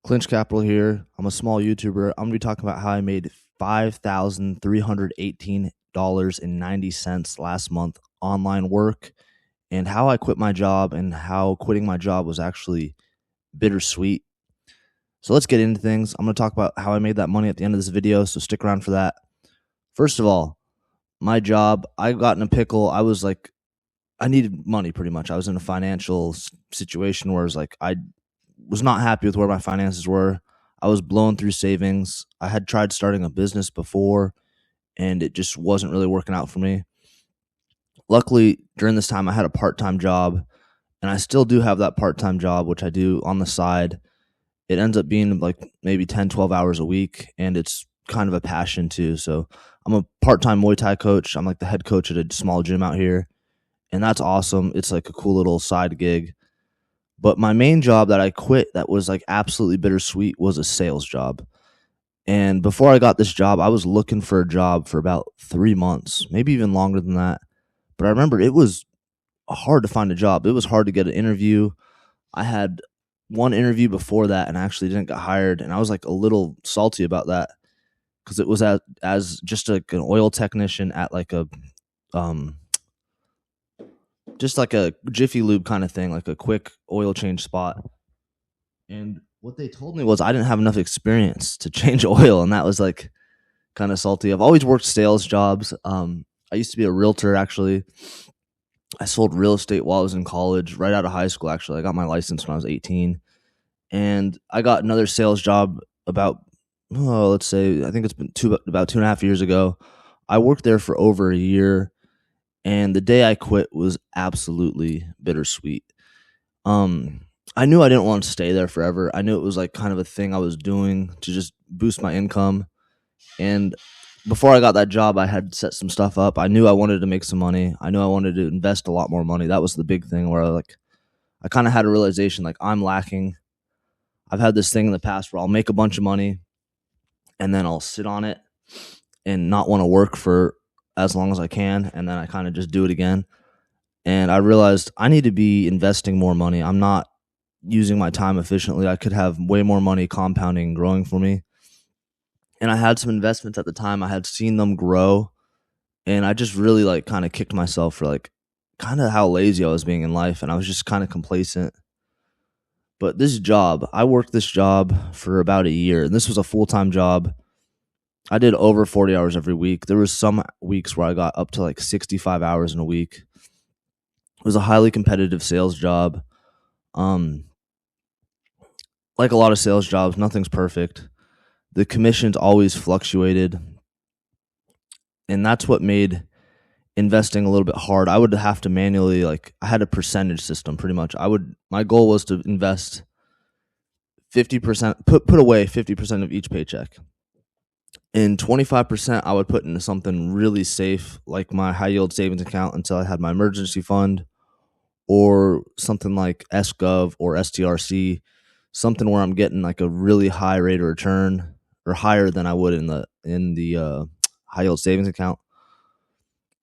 Clinch Capital here. I'm a small YouTuber. I'm going to be talking about how I made $5,318.90 last month online work and how I quit my job and how quitting my job was actually bittersweet. So let's get into things. I'm going to talk about how I made that money at the end of this video, so stick around for that. First of all, my job, I got in a pickle. I needed money pretty much. I was in a financial situation where I was not happy with where my finances were. I was blowing through savings. I had tried starting a business before and it just wasn't really working out for me. Luckily, during this time, I had a part-time job and I still do have that part-time job, which I do on the side. It ends up being like maybe 10, 12 hours a week, and it's kind of a passion too. So I'm a part-time Muay Thai coach. I'm like the head coach at a small gym out here, and that's awesome. It's like a cool little side gig. But my main job that I quit that was like absolutely bittersweet was a sales job. And before I got this job, I was looking for a job for about 3 months, maybe even longer than that. But I remember it was hard to find a job. It was hard to get an interview. I had one interview before that and I actually didn't get hired. And I was like a little salty about that because it was as just like an oil technician at like um, just like a Jiffy Lube kind of thing, like a quick oil change spot. And what they told me was I didn't have enough experience to change oil, and that was like kind of salty. I've always worked sales jobs. I used to be a realtor actually. I sold real estate while I was in college, right out of high school actually. I got my license when I was 18. And I got another sales job about let's say I think it's been about 2.5 years ago. I worked there for over a year, and the day I quit was absolutely bittersweet. Um, I knew I didn't want to stay there forever. I knew it was like kind of a thing I was doing to just boost my income. And before I got that job, I had set some stuff up. I knew I wanted to make some money. I knew I wanted to invest a lot more money. That was the big thing where I kind of had a realization like I'm lacking. I've had this thing in the past where I'll make a bunch of money and then I'll sit on it and not want to work for as long as I can, and then I kind of just do it again. And I realized I need to be investing more money. I'm not using my time efficiently. I could have way more money compounding and growing for me. And I had some investments at the time. I had seen them grow, and I just really like kind of kicked myself for like kind of how lazy I was being in life, and I was just kind of complacent. But this job, I worked this job for about a year, and this was a full-time job. I did over 40 hours every week. There was some weeks where I got up to like 65 hours in a week. It was a highly competitive sales job. Um, like a lot of sales jobs, nothing's perfect. The commissions always fluctuated, and that's what made investing a little bit hard. I would have to manually I had a percentage system pretty much. My goal was to invest 50%, put away 50% of each paycheck. And 25% I would put into something really safe, like my high yield savings account until I had my emergency fund, or something like SGov or STRC, something where I'm getting like a really high rate of return or higher than I would in the high yield savings account.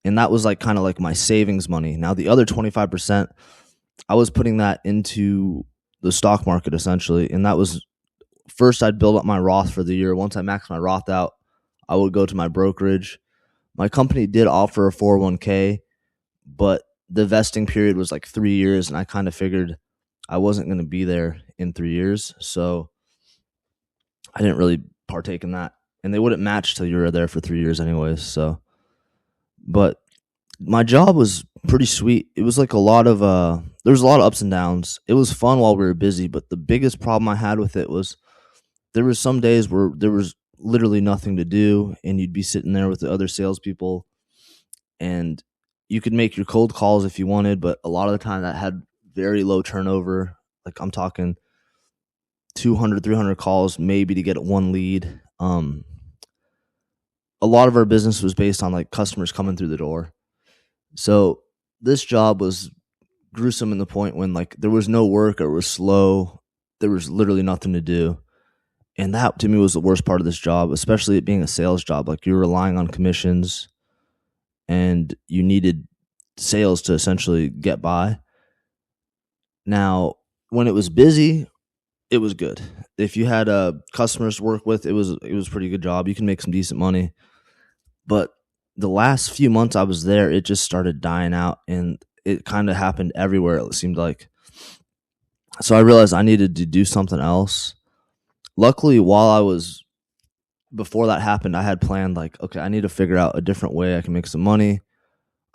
And that was like kind of like my savings money. Now the other 25%, I was putting that into the stock market essentially. And that was first I'd build up my Roth for the year. Once I maxed my Roth out, I would go to my brokerage. My company did offer a 401k, but the vesting period was like 3 years, and I kind of figured I wasn't going to be there in 3 years. So I didn't really partake in that. And they wouldn't match till you were there for 3 years anyways. So, but my job was pretty sweet. It was like there was a lot of ups and downs. It was fun while we were busy, but the biggest problem I had with it was there was some days where there was literally nothing to do, and you'd be sitting there with the other salespeople, and you could make your cold calls if you wanted, but a lot of the time that had very low turnover. Like I'm talking 200, 300 calls maybe to get one lead. A lot of our business was based on like customers coming through the door. So this job was gruesome in the point when like there was no work or it was slow. There was literally nothing to do. And that to me was the worst part of this job, especially it being a sales job. Like you're relying on commissions and you needed sales to essentially get by. Now, when it was busy, it was good. If you had customers to work with, it was a pretty good job. You can make some decent money. But the last few months I was there, it just started dying out, and it kind of happened everywhere, it seemed like. So I realized I needed to do something else. Luckily, before that happened, I had planned, like, okay, I need to figure out a different way I can make some money.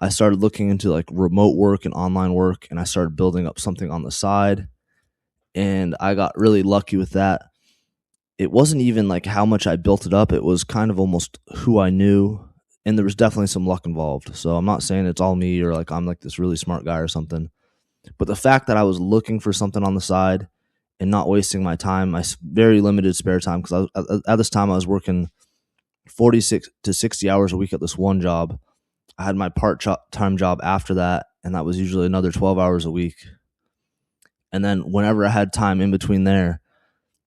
I started looking into like remote work and online work, and I started building up something on the side. And I got really lucky with that. It wasn't even like how much I built it up, it was kind of almost who I knew. And there was definitely some luck involved. So I'm not saying it's all me or like I'm like this really smart guy or something. But the fact that I was looking for something on the side and not wasting my time, my very limited spare time, because at this time I was working 46 to 60 hours a week at this one job. I had my part-time job after that, and that was usually another 12 hours a week. And then whenever I had time in between there,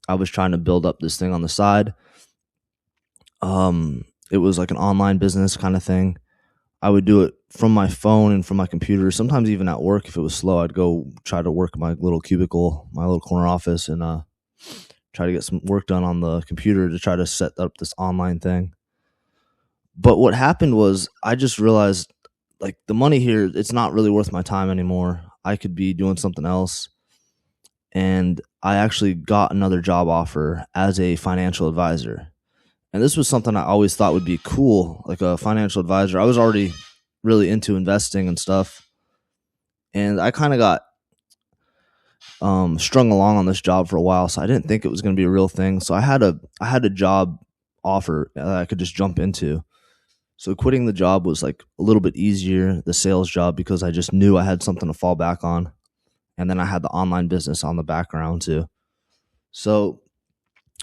I was trying to build up this thing on the side. It was like an online business kind of thing. I would do it from my phone and from my computer. Sometimes even at work, if it was slow, I'd go try to work in my little cubicle, my little corner office, and try to get some work done on the computer to try to set up this online thing. But what happened was I just realized, like, the money here, it's not really worth my time anymore. I could be doing something else. And I actually got another job offer as a financial advisor. And this was something I always thought would be cool, like a financial advisor. I was already really into investing and stuff. And I kind of got strung along on this job for a while, so I didn't think it was going to be a real thing. So I had a job offer that I could just jump into. So quitting the job was like a little bit easier, the sales job, because I just knew I had something to fall back on. And then I had the online business on the background too. So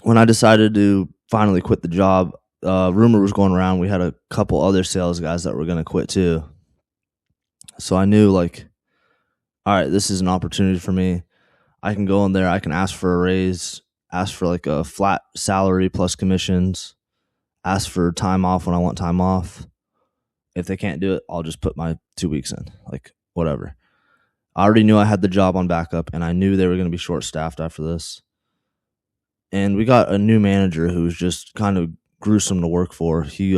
when I decided to finally quit the job, rumor was going around we had a couple other sales guys that were going to quit too. So I knew, like, all right, this is an opportunity for me. I can go in there, I can ask for a raise, ask for like a flat salary plus commissions, ask for time off when I want time off. If they can't do it, I'll just put my 2 weeks in, like, whatever. I already knew I had the job on backup, and I knew they were going to be short staffed after this. And we got a new manager who was just kind of gruesome to work for. He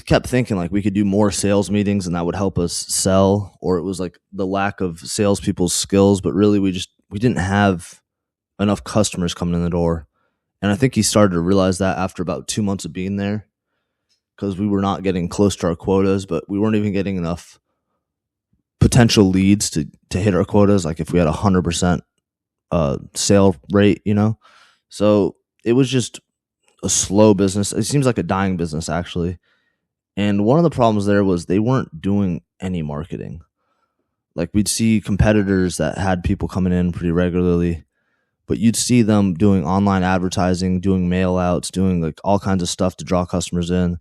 kept thinking like we could do more sales meetings and that would help us sell, or it was like the lack of salespeople's skills. But really, we didn't have enough customers coming in the door. And I think he started to realize that after about 2 months of being there, because we were not getting close to our quotas, but we weren't even getting enough potential leads to hit our quotas. Like if we had 100% sale rate, So it was just a slow business. It seems like a dying business, actually. And one of the problems there was they weren't doing any marketing. Like we'd see competitors that had people coming in pretty regularly, but you'd see them doing online advertising, doing mail outs, doing like all kinds of stuff to draw customers in.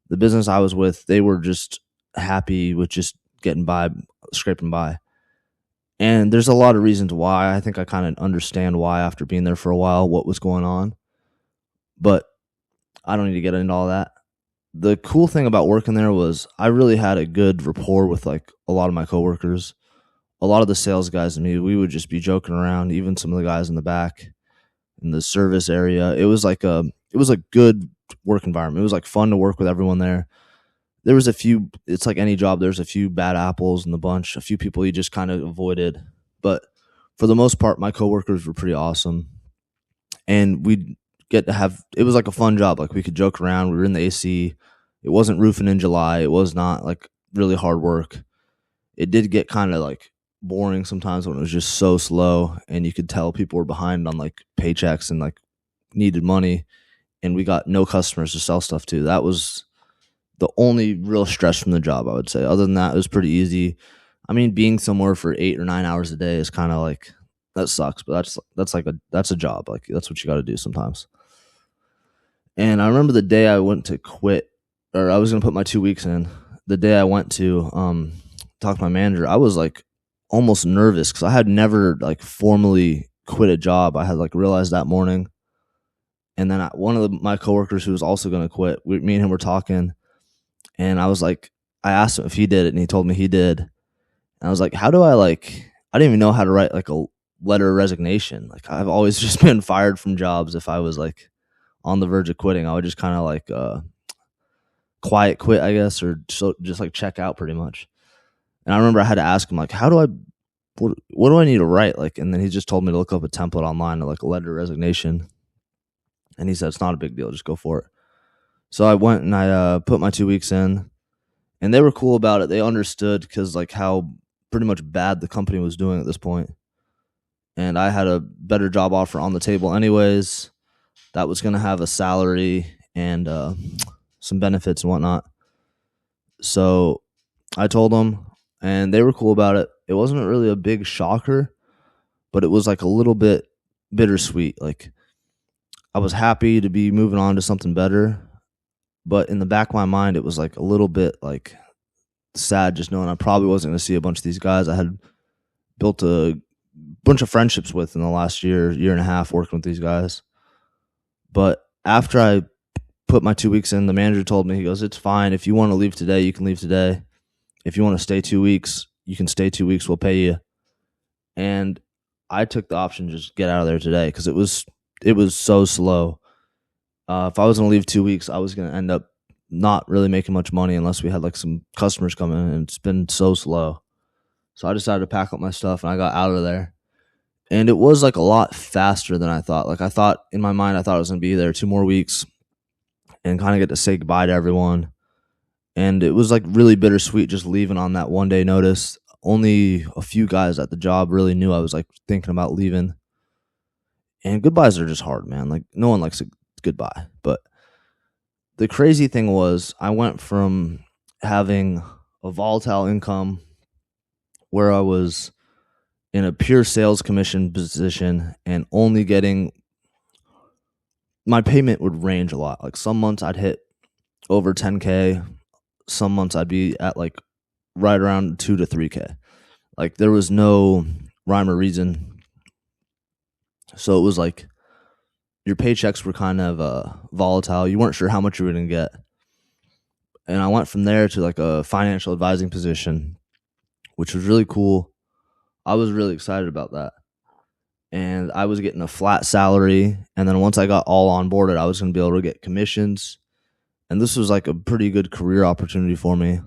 The business I was with, they were just happy with just getting by, scraping by. And there's a lot of reasons why. I think I kind of understand why after being there for a while, what was going on. But I don't need to get into all that. The cool thing about working there was I really had a good rapport with like a lot of my coworkers. A lot of the sales guys and me, we would just be joking around, even some of the guys in the back in the service area. It was a good work environment. It was like fun to work with everyone there. There was a few, it's like any job, there's a few bad apples in the bunch, a few people you just kind of avoided. But for the most part, my coworkers were pretty awesome. And we'd get to have, it was like a fun job. Like we could joke around. We were in the AC. It wasn't roofing in July. It was not like really hard work. It did get kind of like boring sometimes when it was just so slow and you could tell people were behind on like paychecks and like needed money. And we got no customers to sell stuff to. That was the only real stress from the job, I would say. Other than that, it was pretty easy. I mean, being somewhere for 8 or 9 hours a day is kind of like, that sucks, but that's a job. Like that's what you got to do sometimes. And I remember the day I went to quit, or I was going to put my 2 weeks in. The day I went to talk to my manager, I was like almost nervous because I had never like formally quit a job. I had like realized that morning. And then one of my coworkers who was also going to quit, me and him were talking. And I was like, I asked him if he did it, and he told me he did. And I was like, I didn't even know how to write like a letter of resignation. Like I've always just been fired from jobs. If I was like on the verge of quitting, I would just kind of like quiet quit, I guess, or just like check out pretty much. And I remember I had to ask him like, what do I need to write? Like, and then he just told me to look up a template online, like a letter of resignation. And he said, it's not a big deal. Just go for it. So I went and I put my 2 weeks in, and they were cool about it. They understood because like how pretty much bad the company was doing at this point. And I had a better job offer on the table anyways. That was going to have a salary and some benefits and whatnot. So I told them, and they were cool about it. It wasn't really a big shocker, but it was like a little bit bittersweet. Like I was happy to be moving on to something better, but in the back of my mind, it was like a little bit like sad just knowing I probably wasn't going to see a bunch of these guys I had built a bunch of friendships with in the last year and a half working with these guys. But after I put my 2 weeks in, the manager told me, he goes, it's fine. If you want to leave today, you can leave today. If you want to stay 2 weeks, you can stay 2 weeks. We'll pay you. And I took the option to just get out of there today because it was so slow. If I was going to leave 2 weeks, I was going to end up not really making much money unless we had like some customers come in, and it's been so slow. So I decided to pack up my stuff and I got out of there. And it was like a lot faster than I thought. Like I thought in my mind, I thought I was going to be there 2 more weeks and kind of get to say goodbye to everyone. And it was like really bittersweet just leaving on that 1 day notice. Only a few guys at the job really knew I was like thinking about leaving. And goodbyes are just hard, man. Like no one likes a goodbye. But the crazy thing was I went from having a volatile income where I was in a pure sales commission position and only getting, my payment would range a lot. Like some months I'd hit over 10K. Some months I'd be at like right around 2 to 3K. Like there was no rhyme or reason. So it was like your paychecks were kind of volatile. You weren't sure how much you were going to get. And I went from there to like a financial advising position, which was really cool. I was really excited about that. And I was getting a flat salary. And then once I got all onboarded, I was going to be able to get commissions. And this was like a pretty good career opportunity for me.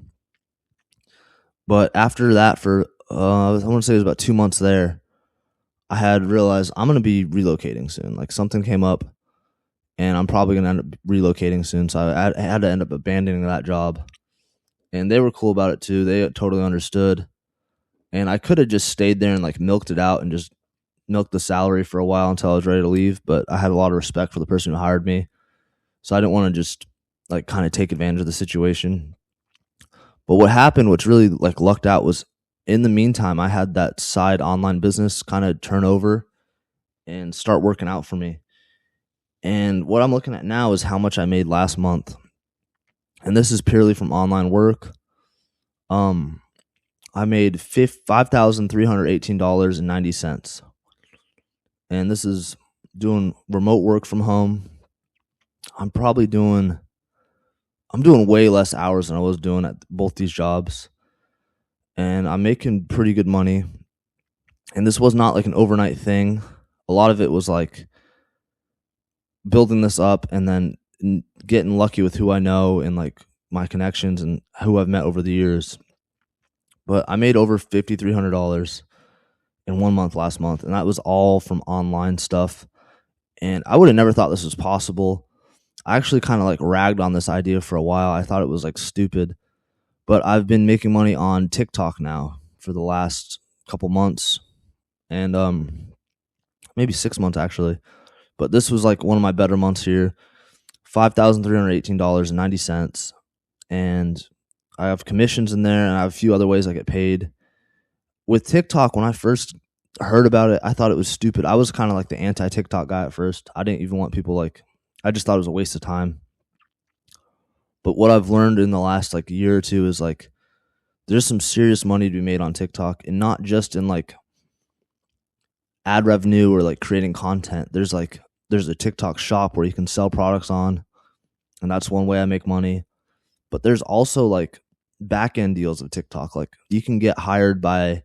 But after that, for I want to say it was about 2 months there, I had realized I'm going to be relocating soon. Like something came up and I'm probably going to end up relocating soon. So I had to end up abandoning that job. And they were cool about it too. They totally understood. And I could have just stayed there and like milked it out and just milked the salary for a while until I was ready to leave. But I had a lot of respect for the person who hired me. So I didn't want to just like kind of take advantage of the situation. But what happened, which really like lucked out, was in the meantime, I had that side online business kind of turn over and start working out for me. And what I'm looking at now is how much I made last month. And this is purely from online work. I made $5,318.90. And this is doing remote work from home. I'm doing way less hours than I was doing at both these jobs. And I'm making pretty good money. And this was not like an overnight thing. A lot of it was like building this up and then getting lucky with who I know and like my connections and who I've met over the years. But I made over $5,300 in 1 month last month, and that was all from online stuff. And I would have never thought this was possible. I actually kind of like ragged on this idea for a while. I thought it was like stupid. But I've been making money on TikTok now for the last couple months and maybe 6 months actually. But this was like one of my better months here. $5,318.90. And I have commissions in there and I have a few other ways I get paid. With TikTok, when I first heard about it, I thought it was stupid. I was kind of like the anti-TikTok guy at first. I didn't even want people I just thought it was a waste of time. But what I've learned in the last like year or two is like there's some serious money to be made on TikTok, and not just in like ad revenue or like creating content. There's a TikTok shop where you can sell products on, and that's one way I make money. But there's also like back end deals of TikTok. Like you can get hired by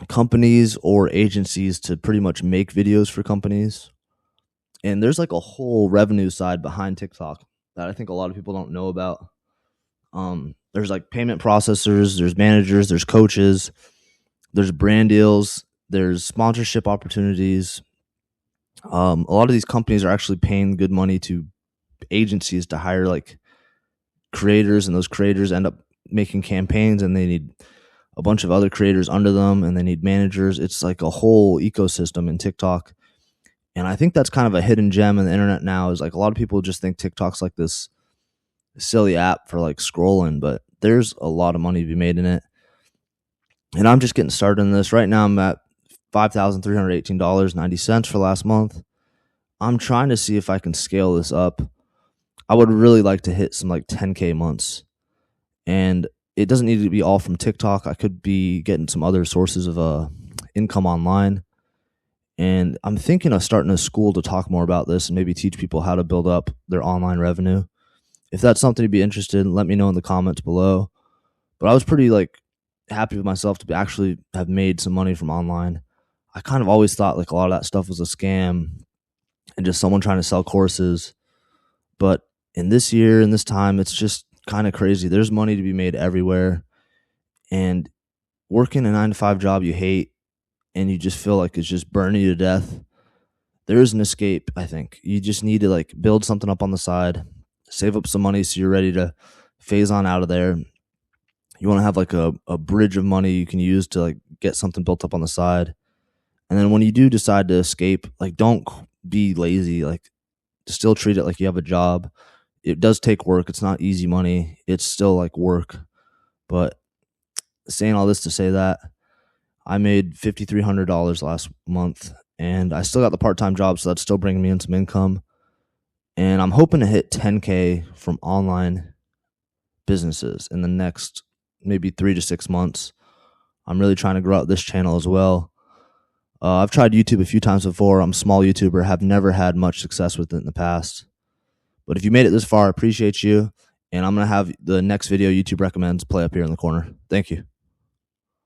companies or agencies to pretty much make videos for companies. And there's like a whole revenue side behind TikTok that I think a lot of people don't know about. There's like payment processors, there's managers, there's coaches, there's brand deals, there's sponsorship opportunities. A lot of these companies are actually paying good money to agencies to hire like creators, and those creators end up making campaigns, and they need a bunch of other creators under them, and they need managers. It's like a whole ecosystem in TikTok. And I think that's kind of a hidden gem in the internet now, is like a lot of people just think TikTok's like this silly app for like scrolling, but there's a lot of money to be made in it. And I'm just getting started in this. Right now I'm at $5,318.90 for last month. I'm trying to see if I can scale this up. I would really like to hit some like 10K months. And it doesn't need to be all from TikTok. I could be getting some other sources of income online. And I'm thinking of starting a school to talk more about this and maybe teach people how to build up their online revenue. If that's something to be interested in, let me know in the comments below. But I was pretty like happy with myself to actually have made some money from online. I kind of always thought like a lot of that stuff was a scam and just someone trying to sell courses. But in this year, in this time, it's just kind of crazy. There's money to be made everywhere. And working a 9-to-5 job you hate and you just feel like it's just burning you to death, there is an escape, I think. You just need to like build something up on the side, save up some money so you're ready to phase on out of there. You want to have like a bridge of money you can use to like get something built up on the side. And then when you do decide to escape, like don't be lazy. Like still treat it like you have a job. It does take work. It's not easy money. It's still like work. But saying all this to say that I made $5,300 last month, and I still got the part-time job, so that's still bringing me in some income. And I'm hoping to hit 10K from online businesses in the next maybe 3 to 6 months. I'm really trying to grow out this channel as well. I've tried YouTube a few times before. I'm a small YouTuber, have never had much success with it in the past. But if you made it this far, I appreciate you. And I'm going to have the next video YouTube recommends play up here in the corner. Thank you.